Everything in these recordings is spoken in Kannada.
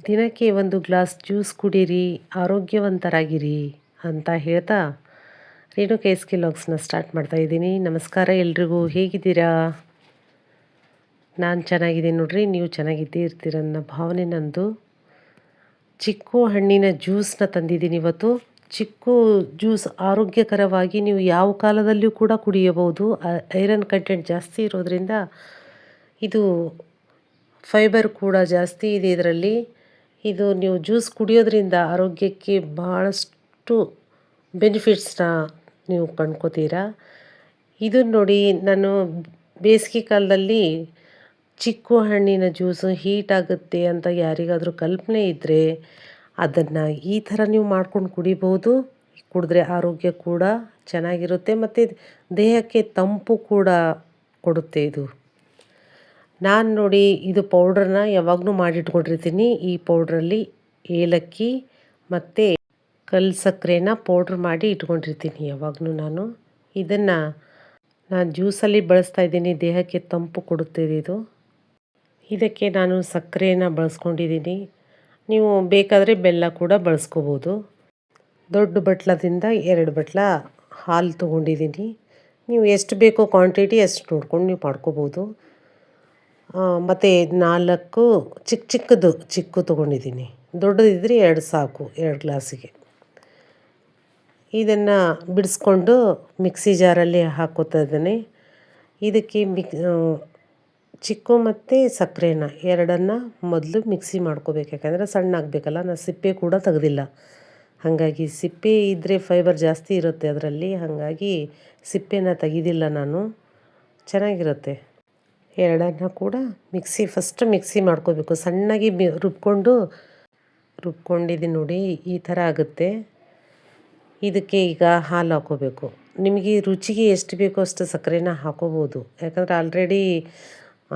ದಿನಕ್ಕೆ ಒಂದು ಗ್ಲಾಸ್ ಜ್ಯೂಸ್ ಕುಡೀರಿ, ಆರೋಗ್ಯವಂತರಾಗಿರಿ ಅಂತ ಹೇಳ್ತಾ ರೇಣುಕಾ ಎಸ್.ಕೆ ಲಾಗ್ಸ್ನ ಸ್ಟಾರ್ಟ್ ಮಾಡ್ತಾಯಿದ್ದೀನಿ. ನಮಸ್ಕಾರ ಎಲ್ರಿಗೂ, ಹೇಗಿದ್ದೀರಾ? ನಾನು ಚೆನ್ನಾಗಿದ್ದೀನಿ ನೋಡ್ರಿ, ನೀವು ಚೆನ್ನಾಗಿದ್ದೀರ್ತೀರ ಅನ್ನೋ ಭಾವನೆ ನಂದು. ಚಿಕ್ಕು ಹಣ್ಣಿನ ಜ್ಯೂಸನ್ನ ತಂದಿದ್ದೀನಿ ಇವತ್ತು. ಚಿಕ್ಕು ಜ್ಯೂಸ್ ಆರೋಗ್ಯಕರವಾಗಿ ನೀವು ಯಾವ ಕಾಲದಲ್ಲಿಯೂ ಕೂಡ ಕುಡಿಯಬಹುದು. ಐರನ್ ಕಂಟೆಂಟ್ ಜಾಸ್ತಿ ಇರೋದ್ರಿಂದ ಇದು ಫೈಬರ್ ಕೂಡ ಜಾಸ್ತಿ ಇದೆ ಇದರಲ್ಲಿ. ಇದು ನೀವು ಜ್ಯೂಸ್ ಕುಡಿಯೋದ್ರಿಂದ ಆರೋಗ್ಯಕ್ಕೆ ಭಾಳಷ್ಟು ಬೆನಿಫಿಟ್ಸ್ನ ನೀವು ಕಂಡ್ಕೋತೀರಾ. ಇದನ್ನು ನೋಡಿ, ನಾನು ಬೇಸಿಗೆ ಕಾಲದಲ್ಲಿ ಚಿಕ್ಕು ಹಣ್ಣಿನ ಜ್ಯೂಸು ಹೀಟ್ ಆಗುತ್ತೆ ಅಂತ ಯಾರಿಗಾದರೂ ಕಲ್ಪನೆ ಇದ್ದರೆ ಅದನ್ನು ಈ ಥರ ನೀವು ಮಾಡ್ಕೊಂಡು ಕುಡಿಬೋದು. ಕುಡಿದ್ರೆ ಆರೋಗ್ಯ ಕೂಡ ಚೆನ್ನಾಗಿರುತ್ತೆ ಮತ್ತು ದೇಹಕ್ಕೆ ತಂಪು ಕೂಡ ಕೊಡುತ್ತೆ ಇದು. ನಾನು ನೋಡಿ ಇದು ಪೌಡ್ರನ್ನ ಯಾವಾಗಲೂ ಮಾಡಿಟ್ಕೊಂಡಿರ್ತೀನಿ. ಈ ಪೌಡ್ರಲ್ಲಿ ಏಲಕ್ಕಿ ಮತ್ತು ಕಲ್ಲು ಸಕ್ಕರೆನ ಪೌಡ್ರ್ ಮಾಡಿ ಇಟ್ಕೊಂಡಿರ್ತೀನಿ ಯಾವಾಗಲೂ ನಾನು. ಇದನ್ನು ನಾನು ಜ್ಯೂಸಲ್ಲಿ ಬಳಸ್ತಾ ಇದ್ದೀನಿ, ದೇಹಕ್ಕೆ ತಂಪು ಕೊಡುತ್ತೆ ಇದು. ಇದಕ್ಕೆ ನಾನು ಸಕ್ಕರೆನ ಬಳಸ್ಕೊಂಡಿದ್ದೀನಿ. ನೀವು ಬೇಕಾದರೆ ಬೆಲ್ಲ ಕೂಡ ಬಳಸ್ಕೋಬೋದು. ದೊಡ್ಡ ಬಟ್ಲದಿಂದ 2 ಬಟ್ಲ ಹಾಲು ತೊಗೊಂಡಿದ್ದೀನಿ. ನೀವು ಎಷ್ಟು ಬೇಕೋ ಕ್ವಾಂಟಿಟಿ ಅಷ್ಟು ನೋಡ್ಕೊಂಡು ನೀವು ಮಾಡ್ಕೋಬೋದು. ಮತ್ತು 4 ಚಿಕ್ಕು ತೊಗೊಂಡಿದ್ದೀನಿ. ದೊಡ್ಡದಿದ್ದರೆ 2 ಸಾಕು, 2 ಗ್ಲಾಸಿಗೆ. ಇದನ್ನು ಬಿಡಿಸ್ಕೊಂಡು ಮಿಕ್ಸಿ ಜಾರಲ್ಲಿ ಹಾಕೋತಾ ಇದ್ದೀನಿ. ಇದಕ್ಕೆ ಚಿಕ್ಕು ಮತ್ತು ಸಕ್ಕರೆನ ಎರಡನ್ನು ಮೊದಲು ಮಿಕ್ಸಿ ಮಾಡ್ಕೋಬೇಕು. ಯಾಕಂದರೆ ಸಣ್ಣ ಆಗಬೇಕಲ್ಲ, ನಾನು ಸಿಪ್ಪೆ ಕೂಡ ತೆಗೆದಿಲ್ಲ. ಹಾಗಾಗಿ ಸಿಪ್ಪೆ ಇದ್ದರೆ ಫೈಬರ್ ಜಾಸ್ತಿ ಇರುತ್ತೆ ಅದರಲ್ಲಿ, ಹಾಗಾಗಿ ಸಿಪ್ಪೆನ ತೆಗೆದಿಲ್ಲ ನಾನು. ಚೆನ್ನಾಗಿರುತ್ತೆ. ಎರಡನ್ನು ಕೂಡ ಫಸ್ಟ್ ಮಿಕ್ಸಿ ಮಾಡ್ಕೋಬೇಕು. ಸಣ್ಣಗೆ ರುಬ್ಕೊಂಡಿದ್ದೀನಿ ನೋಡಿ, ಈ ಥರ ಆಗುತ್ತೆ. ಇದಕ್ಕೆ ಈಗ ಹಾಲು ಹಾಕ್ಕೋಬೇಕು. ನಿಮಗೆ ರುಚಿಗೆ ಎಷ್ಟು ಬೇಕೋ ಅಷ್ಟು ಸಕ್ಕರೆನ ಹಾಕೋಬೋದು. ಯಾಕಂದರೆ ಆಲ್ರೆಡಿ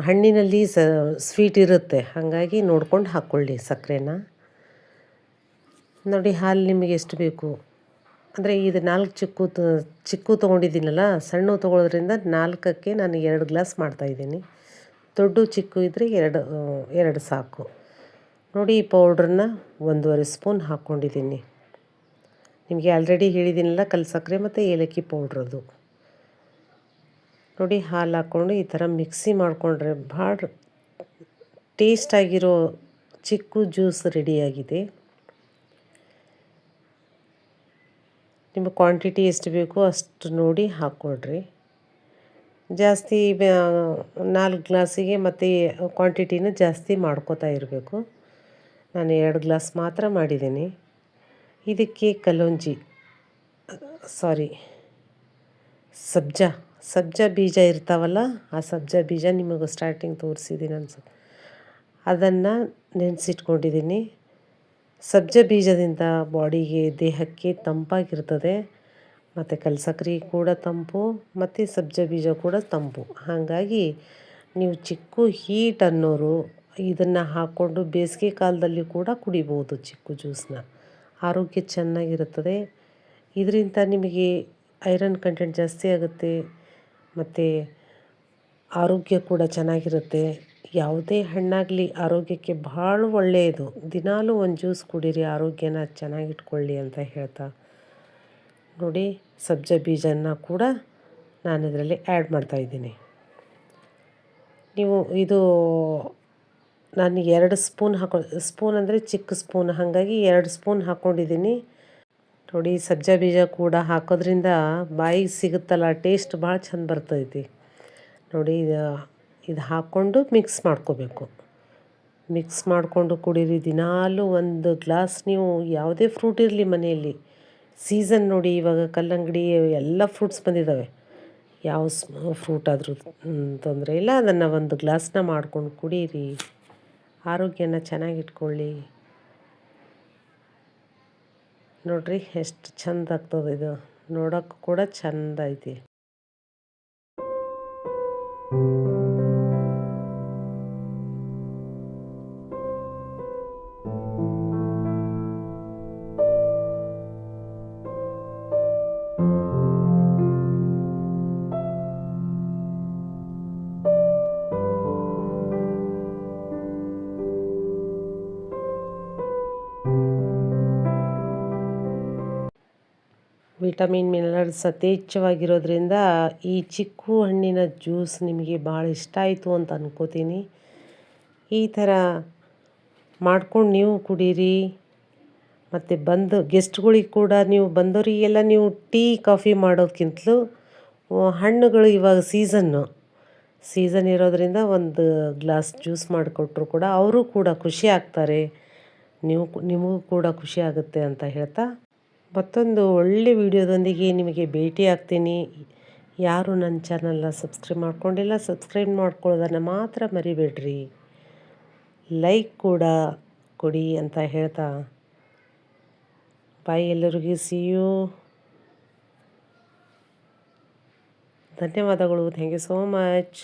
ಹಣ್ಣಿನಲ್ಲಿ ಸ್ವೀಟ್ ಇರುತ್ತೆ, ಹಾಗಾಗಿ ನೋಡ್ಕೊಂಡು ಹಾಕ್ಕೊಳ್ಳಿ ಸಕ್ಕರೆನ. ನೋಡಿ, ಹಾಲು ನಿಮಗೆ ಎಷ್ಟು ಬೇಕು ಅಂದರೆ ಇದು 4 ಚಿಕ್ಕು ತೊಗೊಂಡಿದ್ದೀನಲ್ಲ, ಸಣ್ಣ ತೊಗೊಳೋದ್ರಿಂದ 4ಕ್ಕೆ ನಾನು 2 ಗ್ಲಾಸ್ ಮಾಡ್ತಾಯಿದ್ದೀನಿ. ದೊಡ್ಡ ಚಿಕ್ಕು ಇದ್ದರೆ 2 ಸಾಕು. ನೋಡಿ, ಈ ಪೌಡ್ರನ್ನ 1.5 ಸ್ಪೂನ್ ಹಾಕ್ಕೊಂಡಿದ್ದೀನಿ. ನಿಮಗೆ ಆಲ್ರೆಡಿ ಹೇಳಿದ್ದೀನಲ್ಲ, ಕಲ್ಲು ಸಕ್ಕರೆ ಮತ್ತು ಏಲಕ್ಕಿ ಪೌಡ್ರದು. ನೋಡಿ, ಹಾಲು ಹಾಕ್ಕೊಂಡು ಈ ಥರ ಮಿಕ್ಸಿ ಮಾಡಿಕೊಂಡ್ರೆ ಭಾಳ ಟೇಸ್ಟಾಗಿರೋ ಚಿಕ್ಕು ಜ್ಯೂಸ್ ರೆಡಿಯಾಗಿದೆ. ನಿಮ್ಮ ಕ್ವಾಂಟಿಟಿ ಎಷ್ಟು ಬೇಕೋ ಅಷ್ಟು ನೋಡಿ ಹಾಕ್ಕೊಳ್ರಿ. ಜಾಸ್ತಿ 4 ಗ್ಲಾಸಿಗೆ ಮತ್ತು ಕ್ವಾಂಟಿಟಿನ ಜಾಸ್ತಿ ಮಾಡ್ಕೋತಾ ಇರಬೇಕು. ನಾನು 2 ಗ್ಲಾಸ್ ಮಾತ್ರ ಮಾಡಿದ್ದೀನಿ. ಇದಕ್ಕೆ ಸಬ್ಜಾ ಬೀಜ ಇರ್ತಾವಲ್ಲ, ಆ ಸಬ್ಜಾ ಬೀಜ ನಿಮಗೆ ಸ್ಟಾರ್ಟಿಂಗ್ ತೋರಿಸಿದ್ದೀನಿ ಅನ್ಸುತ್ತೆ, ಅದನ್ನು ನೆನೆಸಿಟ್ಕೊಂಡಿದ್ದೀನಿ. ಸಬ್ಜಾ ಬೀಜದಿಂದ ಬಾಡಿಗೆ, ದೇಹಕ್ಕೆ ತಂಪಾಗಿರ್ತದೆ. ಮತ್ತು ಕಲ್ಲು ಸಕ್ಕರೆ ಕೂಡ ತಂಪು ಮತ್ತು ಸಬ್ಜಾ ಬೀಜ ಕೂಡ ತಂಪು. ಹಾಗಾಗಿ ನೀವು ಚಿಕ್ಕು ಹೀಟ್ ಅನ್ನೋರು ಇದನ್ನು ಹಾಕ್ಕೊಂಡು ಬೇಸಿಗೆ ಕಾಲದಲ್ಲಿ ಕೂಡ ಕುಡಿಬೋದು ಚಿಕ್ಕು ಜ್ಯೂಸನ್ನ. ಆರೋಗ್ಯ ಚೆನ್ನಾಗಿರುತ್ತದೆ. ಇದರಿಂದ ನಿಮಗೆ ಐರನ್ ಕಂಟೆಂಟ್ ಜಾಸ್ತಿ ಆಗುತ್ತೆ ಮತ್ತು ಆರೋಗ್ಯ ಕೂಡ ಚೆನ್ನಾಗಿರುತ್ತೆ. ಯಾವುದೇ ಹಣ್ಣಾಗಲಿ ಆರೋಗ್ಯಕ್ಕೆ ಭಾಳ ಒಳ್ಳೆಯದು. ದಿನಾಲೂ ಒಂದು ಜ್ಯೂಸ್ ಕುಡೀರಿ, ಆರೋಗ್ಯನ ಚೆನ್ನಾಗಿಟ್ಕೊಳ್ಳಿ ಅಂತ ಹೇಳ್ತಾ ನೋಡಿ, ಸಬ್ಜಾ ಬೀಜನ ಕೂಡ ನಾನು ಇದರಲ್ಲಿ ಆ್ಯಡ್ ಮಾಡ್ತಾಯಿದ್ದೀನಿ. ನೀವು ನಾನು 2 ಸ್ಪೂನ್ ಸ್ಪೂನ್ ಅಂದರೆ ಚಿಕ್ಕ ಸ್ಪೂನ್, ಹಾಗಾಗಿ 2 ಸ್ಪೂನ್ ಹಾಕ್ಕೊಂಡಿದ್ದೀನಿ. ನೋಡಿ, ಸಬ್ಜಾ ಬೀಜ ಕೂಡ ಹಾಕೋದ್ರಿಂದ ಬಾಯಿಗೆ ಸಿಗುತ್ತಲ್ಲ, ಟೇಸ್ಟ್ ಭಾಳ ಚೆಂದ ಬರ್ತೈತಿ. ನೋಡಿ, ಇದು ಹಾಕ್ಕೊಂಡು ಮಿಕ್ಸ್ ಮಾಡ್ಕೋಬೇಕು. ಮಿಕ್ಸ್ ಮಾಡಿಕೊಂಡು ಕುಡೀರಿ. ದಿನಾಲೂ 1 ಗ್ಲಾಸ್. ನೀವು ಯಾವುದೇ ಫ್ರೂಟ್ ಇರಲಿ ಮನೆಯಲ್ಲಿ, ಸೀಸನ್ ನೋಡಿ, ಇವಾಗ ಕಲ್ಲಂಗಡಿ ಎಲ್ಲ ಫ್ರೂಟ್ಸ್ ಬಂದಿದ್ದಾವೆ. ಯಾವ ಫ್ರೂಟ್ ಆದರೂ ತೊಂದರೆ ಇಲ್ಲ. ಅದನ್ನು 1 ಗ್ಲಾಸ್ನ ಮಾಡ್ಕೊಂಡು ಕುಡೀರಿ, ಆರೋಗ್ಯನ ಚೆನ್ನಾಗಿಟ್ಕೊಳ್ಳಿ. ನೋಡ್ರಿ ಎಷ್ಟು ಚೆಂದ ಆಗ್ತದೆ ಇದು, ನೋಡೋಕ್ಕೂ ಕೂಡ ಚೆಂದ ಐತಿ. ವಿಟಮಿನ್ ಮಿನರಲ್ಸ್ ಯಥೇಚ್ಛವಾಗಿರೋದ್ರಿಂದ ಈ ಚಿಕ್ಕು ಹಣ್ಣಿನ ಜ್ಯೂಸ್ ನಿಮಗೆ ಭಾಳ ಇಷ್ಟ ಆಯಿತು ಅಂತ ಅನ್ಕೋತೀನಿ. ಈ ಥರ ಮಾಡ್ಕೊಂಡು ನೀವು ಕುಡೀರಿ. ಮತ್ತು ಗೆಸ್ಟ್ಗಳಿಗೆ ಕೂಡ ನೀವು ಬಂದವರಿಗೆಲ್ಲ ನೀವು ಟೀ ಕಾಫಿ ಮಾಡೋದಕ್ಕಿಂತಲೂ ಹಣ್ಣುಗಳು ಇವಾಗ ಸೀಸನ್ ಇರೋದರಿಂದ ಒಂದು ಗ್ಲಾಸ್ ಜ್ಯೂಸ್ ಮಾಡಿಕೊಟ್ರು ಕೂಡ ಅವರು ಕೂಡ ಖುಷಿ ಆಗ್ತಾರೆ. ನಿಮಗೂ ಕೂಡ ಖುಷಿ ಆಗುತ್ತೆ ಅಂತ ಹೇಳ್ತಾ ಮತ್ತೊಂದು ಒಳ್ಳೆ ವಿಡಿಯೋದೊಂದಿಗೆ ನಿಮಗೆ ಭೇಟಿ ಆಗ್ತೀನಿ. ಯಾರು ನನ್ನ ಚಾನಲ್ನ ಸಬ್ಸ್ಕ್ರೈಬ್ ಮಾಡ್ಕೊಂಡಿಲ್ಲ, ಸಬ್ಸ್ಕ್ರೈಬ್ ಮಾಡ್ಕೊಳ್ಳೋದನ್ನು ಮಾತ್ರ ಮರಿಬೇಡ್ರಿ. ಲೈಕ್ ಕೂಡ ಕೊಡಿ ಅಂತ ಹೇಳ್ತಾ ಬಾಯ್. ಎಲ್ಲರಿಗೂ ಸಿ ಯು. ಧನ್ಯವಾದಗಳು. Thank you so much.